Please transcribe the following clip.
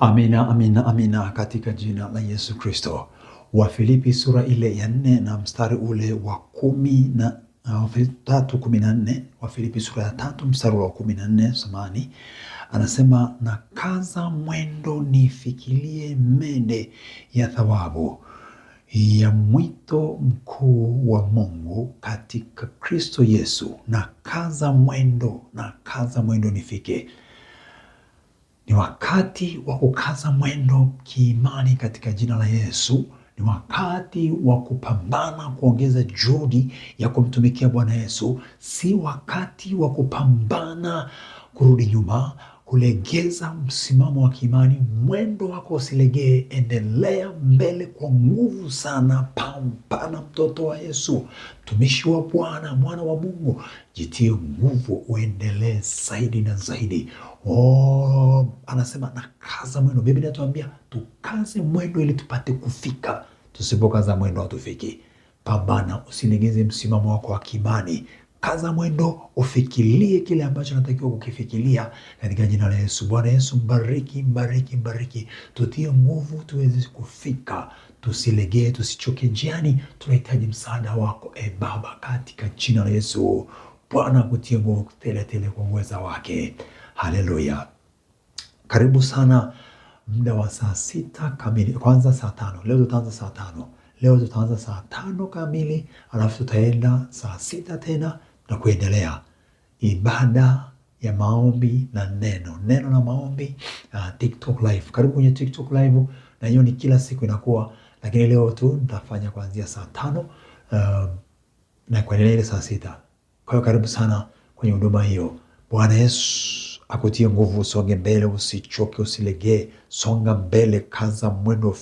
Amina, amina, amina katika jina la Yesu Kristo. Wafilipi sura ile ya 4 na mstari ule wa 3:14. Wafilipi sura ya 3 mstari wa 14, samahani. Anasema, na kaza mwendo nifikirie mede ya thawabu ya mwito mkuu wa Mungu katika Kristo Yesu. Na kaza mwendo nifike. Ni wakati wa kukaza mwendo kiimani katika jina la Yesu. Ni wakati wa kupambana kuongeza juhudi ya kumtumikia Bwana Yesu. Si wakati wa kupambana kurudi nyuma, kulegeza msimamo wa kiimani. Mwendo wako usilegee, endelea mbele kwa nguvu sana. Pambana mtoto wa Yesu, mtumishi wa Bwana, mwana wa Mungu, jitie nguvu, uendelee zaidi na zaidi. Anasema na kaza mwendo. Biblia inatuambia tukaze mwendo ili tupate kufika. Tusipokaza mwendo hatufiki. Pambana, usilegeze msimamo wako wa kiimani. Kaza mwendo, ufikirie kile ambacho natakiwa kukifikiria katika jina la Yesu. Bwana Yesu mbariki. Tutie nguvu tuweze kufika. Tusilegee, tusichoke njiani. Tunahitaji msaada wako Baba katika jina la Yesu. Bwana kutie nguvu tele kwa uweza wake. Haleluya. Karibu sana muda wa saa 6 kamili. Kwanza saa 5. Leo tutaanza saa 5. Leo tutaanza saa 5 kamili, alafu tutaenda saa 6 tena na kuendelea. Ibada ya maombi na neno na maombi, TikTok live. Karibu kwenye TikTok live, na hiyo ni kila siku inakuwa, lakini leo tu nitafanya kuanzia saa 5 na kuendelea ile saa 6. Kwa hiyo karibu sana kwenye huduma hiyo. Bwana Yesu akutie nguvu, usonge mbele, usichoke, usilegee, songa mbele, kaza mwendo.